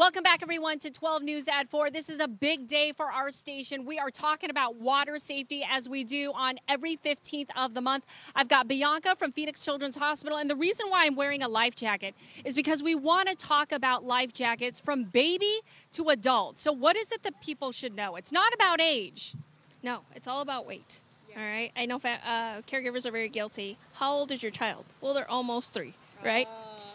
Welcome back, everyone, to 12 News at 4. This is a big day for our station. We are talking about water safety as we do on every 15th of the month. I've got Bianca from Phoenix Children's Hospital, and the reason why I'm wearing a life jacket is because we want to talk about life jackets from baby to adult. So what is it that people should know? It's not about age. No, it's all about weight. All right. I know caregivers are very guilty. How old is your child? Well, they're almost 3, right?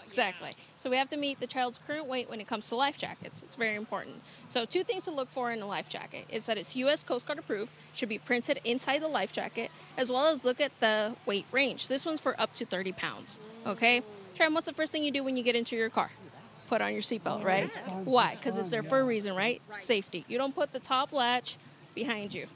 Exactly. Yeah. So we have to meet the child's current weight when it comes to life jackets. It's very important. So 2 things to look for in a life jacket is that it's U.S. Coast Guard approved, should be printed inside the life jacket, as well as look at the weight range. This one's for up to 30 pounds. Okay. Sharon, what's the first thing you do when you get into your car? Put on your seatbelt, right? Yes. Why? Because it's there for a reason, right? Safety. You don't put the top latch behind you.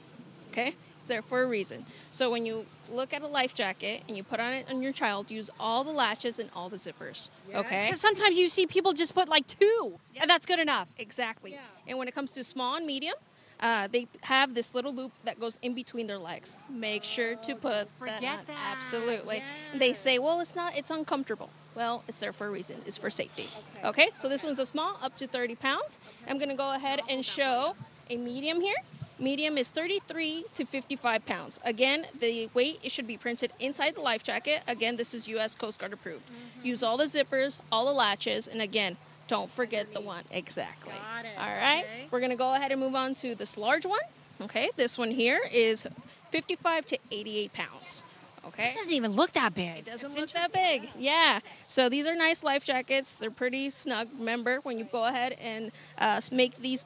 Okay? It's there for a reason. So when you look at a life jacket and you put on it on your child, use all the latches and all the zippers. Yes. Okay? Because sometimes you see people just put like 2, and that's good enough. Exactly. Yeah. And when it comes to small and medium, they have this little loop that goes in between their legs. Make sure to put that. Absolutely. Yes. They say, well, it's uncomfortable. Well, it's there for a reason. It's for safety. Okay? So this one's a small, up to 30 pounds. I'm going to go ahead and show a medium here. Medium is 33 to 55 pounds. Again, the weight, it should be printed inside the life jacket. Again, this is U.S. Coast Guard approved. Use all the zippers, all the latches, and again, don't forget the one. Exactly. Got it. All right. Okay. We're going to go ahead and move on to this large one. Okay. This one here is 55 to 88 pounds. Okay. It doesn't even look that big. It doesn't look that big. Yeah. So these are nice life jackets. They're pretty snug. Remember, when you go ahead and make these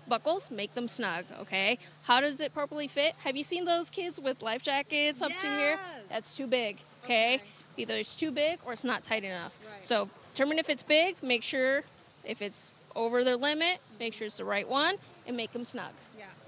buckles, make them snug. Okay. How does it properly fit? Have you seen those kids with life jackets up to here? That's too big. Okay. Either it's too big or it's not tight enough. Right. So determine if it's big. Make sure if it's over their limit, make sure it's the right one, and make them snug.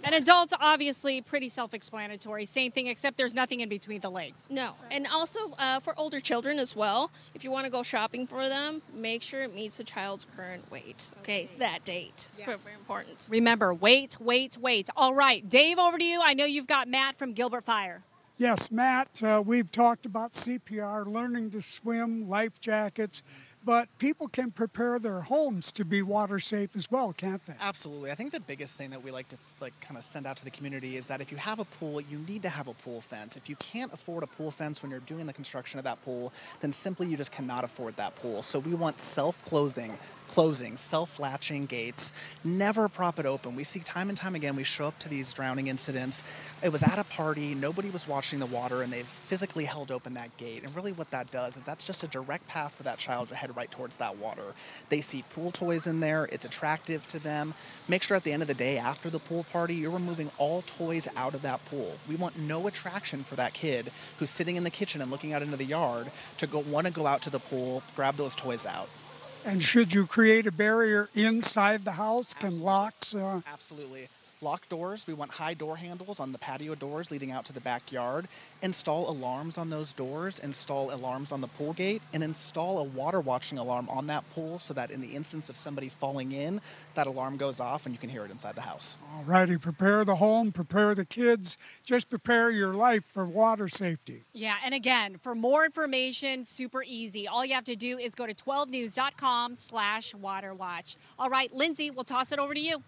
And adults, obviously, pretty self-explanatory. Same thing, except there's nothing in between the legs. No. And also for older children as well, if you want to go shopping for them, make sure it meets the child's current weight. Okay, that date. It's very important. Remember, weight. All right, Dave, over to you. I know you've got Matt from Gilbert Fire. Yes, Matt, we've talked about CPR, learning to swim, life jackets, but people can prepare their homes to be water safe as well, can't they? Absolutely. I think the biggest thing that we like to kind of send out to the community is that if you have a pool, you need to have a pool fence. If you can't afford a pool fence when you're doing the construction of that pool, then simply you just cannot afford that pool. So we want closing, self-latching gates. Never prop it open. We see time and time again, we show up to these drowning incidents. It was at a party, nobody was watching the water, and they've physically held open that gate. And really what that does is that's just a direct path for that child to head right towards that water. They see pool toys in there. It's attractive to them. Make sure at the end of the day, after the pool party, you're removing all toys out of that pool. We want no attraction for that kid who's sitting in the kitchen and looking out into the yard to want to go out to the pool, grab those toys out. And should you create a barrier inside the house? Absolutely. Can locks? Absolutely. Lock doors. We want high door handles on the patio doors leading out to the backyard. Install alarms on those doors. Install alarms on the pool gate. And install a water watching alarm on that pool so that in the instance of somebody falling in, that alarm goes off and you can hear it inside the house. All righty. Prepare the home. Prepare the kids. Just prepare your life for water safety. Yeah, and again, for more information, super easy. All you have to do is go to 12news.com/waterwatch. All right, Lindsay, we'll toss it over to you.